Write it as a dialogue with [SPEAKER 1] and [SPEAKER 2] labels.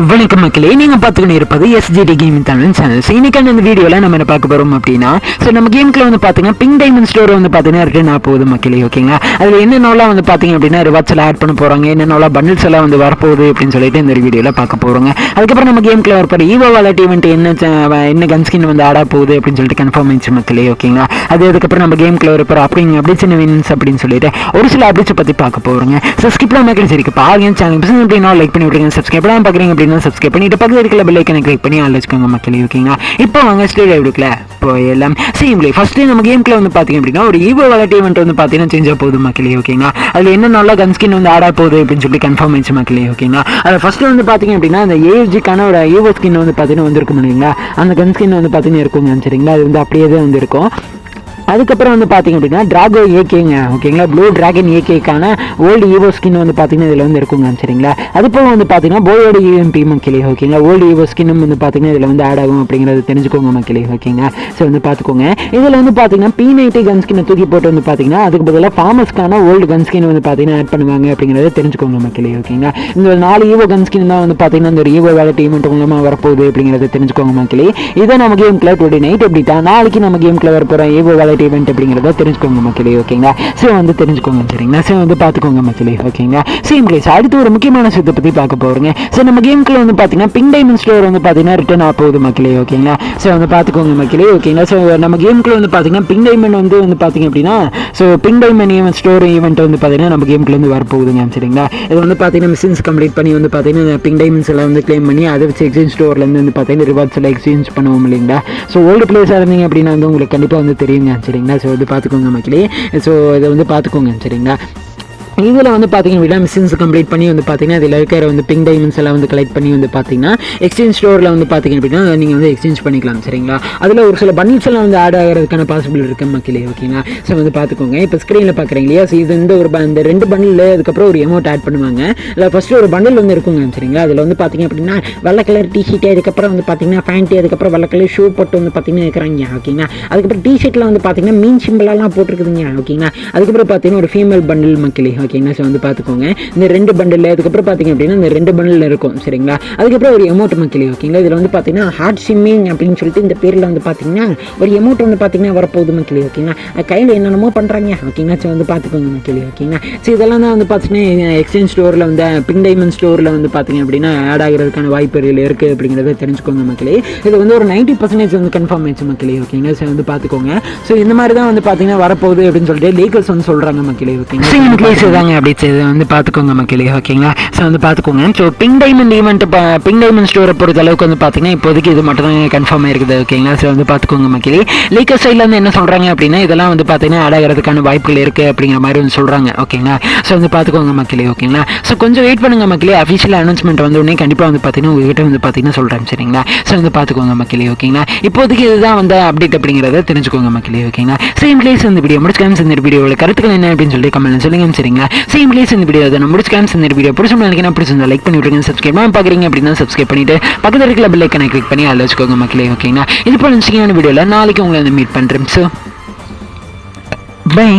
[SPEAKER 1] வணக்கம் மக்களே, நீங்க பார்த்துக்கிட்டு இருப்பது SGD கேமிங் தமிழ் சேனல். இன்னைக்கான இந்த வீடியோல நம்ம என்ன பார்க்க போறோம் அப்படின்னா, நம்ம கேம்குள்ள வந்து பாத்தீங்கன்னா பிங்க் டைமண்ட் ஸ்டோர் வந்து பாத்தீங்கன்னா ரிட்டர்ன் ஆக போகுது மக்களே. ஓகேங்களா, அதுல என்னென்னலாம் வந்து பாத்தீங்க அப்படின்னா ரிவார்ட்ஸ் எல்லாம் ஆட் பண்ண போறாங்க, என்னென்னலாம் பண்டில்ஸ் எல்லாம் வந்து வரப்போகுது அப்படின்னு சொல்லிட்டு இந்த வீடியோல பார்க்க போறோங்க. அதுக்கப்புறம் நம்ம கேம்குள்ள வரப்போற ஈவோ வாலெட் ஈவெண்ட் என்ன கன் ஸ்கின் வந்து ஆட் ஆக போகுது அப்படின்னு சொல்லிட்டு கன்ஃபார்ம் ஆயிடுச்சு மக்களே. ஓகேங்களா, அதுக்கப்புறம் நம்ம கேம்குள்ள வரப்போற அப்படி சின்ன வின்ஸ் அப்படின்னு சொல்லிட்டு ஒரு சில அப்டேட்ஸ் பத்தி பார்க்க போறோங்க. ஸ்கிப் பண்ணாம சரி பாருங்க. சேனல் அப்படின்னா லைக் பண்ணி விட்டுருங்க. சப்ஸ்கிரைப் பண்ணாம பாக்குறீங்க அப்படின்னா சப்ஸ்கிரைப் பண்ணிட்டு பக்கத்துல இருக்கிற பெல் ஐகானை கிளிக் பண்ணி ஆல் வச்சுக்கோங்க மக்களே. ஓகேங்களா, இப்போ வாங்க ஸ்ட்ரெயிட் ஆயிடுக்கல போயெல்லாம் சிம்பிளி. ஃபர்ஸ்ட் நம்ம கேம்குள்ள வந்து பாத்தீங்க அப்படின்னா ஒரு ஈவோ வாலெட் ஈவெண்ட் வந்து பாத்தீங்கன்னா சேஞ்ச் ஆக போகுது மக்களே. ஓகேங்களா, அதுல என்ன நல்ல கன் ஸ்கின் வந்து ஆட் ஆக போகுது அப்படின்னு சொல்லி கன்ஃபார்ம் ஆயிடுச்சு மக்களே. ஓகேங்களா, அது ஃபர்ஸ்ட் வந்து பாத்தீங்க அப்படின்னா அந்த ஏஜிக்கான ஒரு ஈவோ ஸ்கின் வந்து பாத்தீங்கன்னா வந்திருக்கும் இல்லைங்களா, அந்த கன் ஸ்கின் வந்து பாத்தீங்கன்னா இருக்குங்க. சரிங்களா, அது வந்து அப்படியே தான் வந்து இருக்கும். அதுக்கப்புறம் வந்து பார்த்தீங்க அப்படின்னா டிராகோ ஏகேங்க. ஓகேங்களா, ப்ளூ டிராகன் ஏகேக்கான ஓல்டு ஈவோ ஸ்கின் வந்து பார்த்தீங்கன்னா இதில் வந்து இருக்குங்க. சரிங்களா, அது போக வந்து பார்த்தீங்கன்னா போயோட யூஎம்பி மக்களே. ஓகேங்களா, ஓல்டு ஈவோ ஸ்கின்னும் வந்து பார்த்தீங்கன்னா இதில் வந்து ஆட் ஆகும் அப்படிங்கிறது தெரிஞ்சுக்கோங்க மக்களே. ஓகேங்களா, ஸோ வந்து பார்த்துக்கோங்க. இதில் வந்து பார்த்தீங்கன்னா P90 கன் ஸ்கின்னை தூக்கி போட்டு வந்து பார்த்தீங்கன்னா அதுக்கு பதிலாக ஃபார்மஸ்க்கான ஓல்டு கன் ஸ்கின் வந்து பார்த்தீங்கன்னா ஆட் பண்ணுவாங்க அப்படிங்கிறத தெரிஞ்சுக்கோங்க மக்களே. ஓகேங்களா, இந்த 4 ஈவோ கன் ஸ்கின் தான் வந்து பார்த்தீங்கன்னா இந்த ஒரு ஈவோ வாலெட் ஈவெண்ட் மூலமாக வரப்போகுது அப்படிங்கிறத தெரிஞ்சுக்கோங்க மக்களே. இதை நம்ம கேம்குள்ள டுடே நைட் அப்படிட்டா நாளைக்கு நம்ம கேம்குள்ள வரப்போகிற ஈவோ வாலெட் ஈவெண்ட் அப்படிங்கிறத தெரிஞ்சுக்கோங்க மக்களே. ஓகேங்களா, ஸோ வந்து தெரிஞ்சுக்கோங்க. சரிங்களா, ஸோ வந்து பார்த்துக்கோங்க மக்களே. ஓகேங்களா, சேம் பிளேஸ். அடுத்து ஒரு முக்கியமான விஷயத்தை பற்றி பார்க்க போகிறோங்க. ஸோ நம்ம கேம்குள்ள வந்து பார்த்தீங்கன்னா பிங்க் டைமண்ட் ஸ்டோர் வந்து பார்த்தீங்கன்னா ரிட்டர்ன் ஆக போகுது மக்களே. ஓகேங்களா, ஸோ வந்து பார்த்துக்கோங்க மக்களே. ஓகேங்களா, ஸோ நம்ம கேம்குள்ள வந்து பார்த்தீங்கன்னா பிங்க் டைமண்ட் வந்து பார்த்தீங்க அப்படின்னா so pink diamond event store event வந்து பார்த்தீங்கன்னா நம்ம கேம்குள்ள வந்து வரப்போகுதுங்க. சரிங்களா, இது வந்து பார்த்தீங்கன்னா மிஷின்ஸ் கம்ப்ளீட் பண்ணி வந்து பார்த்தீங்கன்னா பிங்க் டைமண்ட்ஸ் எல்லாம் வந்து கிளைம் பண்ணி அதை வச்சு எக்ஸ்சேஞ்ச் ஸ்டோர்லேருந்து வந்து பார்த்தீங்கன்னா ரிவார்ட்ஸ் எல்லாம் எக்ஸ்சேஞ்ச் பண்ணுவோம் இல்லைங்களா. ஸோ ஓல்டு பிளேஸாக இருந்தீங்க அப்படின்னா வந்து உங்களுக்கு கண்டிப்பாக வந்து தெரியுங்க. சரிங்களா, ஸோ வந்து பார்த்துக்கோங்க மக்களே. ஸோ இதை வந்து பார்த்துக்கோங்க. சரிங்களா, இதில் வந்து பார்த்தீங்க அப்படின்னா மிஷின்ஸ் கம்ப்ளீட் பண்ணி வந்து பார்த்தீங்கன்னா இதில் இருக்கிற வந்து பிங்க் டைமண்ட்ஸ் எல்லாம் வந்து கலெக்ட் பண்ணி வந்து பார்த்தீங்கன்னா எக்ஸ்சேஞ்ச் ஸ்டோரில் வந்து பார்த்தீங்க அப்படின்னா நீங்கள் வந்து எக்ஸ்சேஞ்ச் பண்ணிக்கலாம். சரிங்களா, அதில் ஒரு சில பண்டில்ஸ் எல்லாம் வந்து ஆட் ஆகிறதுக்கான பாசிபிள் இருக்கு மக்களே. ஓகேங்களா, ஸோ வந்து பார்த்துக்கோங்க. இப்போ ஸ்க்ரீனில் பார்க்குறீங்க இல்லையா, ஸோ இது இந்த ஒரு இந்த 2 பண்டில் அதுக்கப்புறம் ஒரு அமௌண்ட் ஆட் பண்ணுவாங்க. இல்லை ஃபஸ்ட்டு ஒரு பண்டில் வந்து இருக்குங்க. சரிங்களா, அதில் வந்து பார்த்தீங்க அப்படின்னா வெள்ளை கலர் டிஷர்ட், அதுக்கப்புறம் வந்து பார்த்தீங்கன்னா பேண்ட்டு, அதுக்கப்புறம் வெள்ளை கலர் ஷூ போட்டு வந்து பார்த்தீங்கன்னா இருக்கிறாங்க. ஓகேங்களா, அதுக்கப்புறம் டிஷர்ட்டில் வந்து பார்த்தீங்கன்னா மீன் சிம்பிளெல்லாம் போட்டிருக்குதுங்க. ஓகேங்களா, அதுக்கப்புறம் பார்த்தீங்கன்னா ஒரு ஃபீமேல் பண்டில் மக்களே. ஓகேங்களா, ஸோ வந்து பார்த்துக்கோங்க. இந்த 2 பண்டில் அதுக்கப்புறம் பார்த்தீங்க அப்படின்னா இந்த 2 பண்டில் இருக்கும். சரிங்களா, அதுக்கப்புறம் ஒரு எமௌண்ட் மக்களே. ஓகேங்களா, இதில் வந்து பார்த்தீங்கன்னா ஹார்ட் சிம்மிங் அப்படின்னு சொல்லிட்டு இந்த பேரில் வந்து பார்த்தீங்கன்னா ஒரு எமௌண்ட் வந்து பார்த்தீங்கன்னா வரப்போகுது மக்களே. ஓகேங்களா, கையில் என்னென்னமோ பண்ணுறாங்க. ஓகேங்களா, ஸோ வந்து பார்த்துக்கோங்க மக்களே. ஓகேங்களா, ஸோ இதெல்லாம் தான் வந்து பார்த்தீங்கன்னா எக்ஸ்சேஞ்ச் ஸ்டோரில் வந்து பிங்க் டைமண்ட் ஸ்டோரில் வந்து பார்த்தீங்க அப்படின்னா ஆட் ஆகிறதுக்கான வாய்ப்பு இருக்குது அப்படிங்கிறத தெரிஞ்சுக்கோங்க மக்களே. இது வந்து ஒரு 90% வந்து கன்ஃபார்ம் ஆயிடுச்சு மக்களே. ஓகேங்களா, ஸோ வந்து பார்த்துக்கோங்க. ஸோ இந்த மாதிரி தான் வந்து பார்த்தீங்கன்னா வரப்போகுது அப்படின்னு சொல்லிட்டு லீக்கர்ஸ் வந்து சொல்கிறாங்க மக்களே. ஓகேங்களா, தாங்க அப்படி வந்து பார்த்துக்கோங்க மக்களே. ஓகேங்களா, ஸோ வந்து பார்த்துக்கோங்க. So pink diamond event pink diamond ஸ்டோரை பொறுத்த அளவுக்கு வந்து பார்த்தீங்கன்னா இப்போதைக்கு இது மட்டும் தான் கன்ஃபார்ம் ஆயிருக்குது. ஓகேங்களா, ஸோ வந்து பார்த்துக்கோங்க மக்களே. லீக்கர் சைடில் வந்து என்ன சொல்கிறாங்க அப்படின்னா இதெல்லாம் வந்து பார்த்தீங்கன்னா ஆட் ஆகிறதுக்கான வாய்ப்புகள் இருக்குது அப்படிங்கிற மாதிரி வந்து சொல்கிறாங்க. ஓகேங்களா, ஸோ வந்து பார்த்துக்கோங்க மக்களே. ஓகேங்களா, ஸோ கொஞ்சம் வெயிட் பண்ணுங்க மக்களே. அஃபிஷியல் அனௌன்ஸ்மெண்ட் வந்து உடனே கண்டிப்பாக வந்து பார்த்தீங்கன்னா உங்ககிட்ட வந்து பார்த்தீங்கன்னா சொல்கிறேன். சரிங்களா, ஸோ வந்து பார்த்துக்கோங்க மக்களே. ஓகேங்களா, இப்போதைக்கு இதுதான் வந்து அப்டேட் அப்படிங்கிறத தெரிஞ்சுக்கோங்க மக்களே. ஓகேங்களா, சேம் பிளேஸ் இந்த வீடியோ முடிச்சுக்கலாம். இந்த வீடியோவில் கருத்துக்கள் என்ன அப்படின்னு சொல்லி கமெண்ட் சொல்லுங்க. சரிங்களா, சேம் பிளேஸ் இந்த வீடியோ அதை முடிச்சுக்கலாம். இந்த வீடியோ பிடிச்சோம்னா எனக்கு பிடிச்சிருந்தா லைக் பண்ணி விட்டுருங்க. சப்ஸ்கிரைப் பண்ணி பார்க்குறீங்க அப்படின்னா சப்ஸ்கிரைப் பண்ணிட்டு பக்கத்தில் இருக்கிற பெல் ஐகானை கிளிக் பண்ணி அதில் வச்சுக்கோங்க மக்களே. ஓகேங்களா, இது போல இன்ட்ரெஸ்டிங்கான வீடியோவில் நாளைக்கு உங்களை மீட் பண்ணுறேன். So by.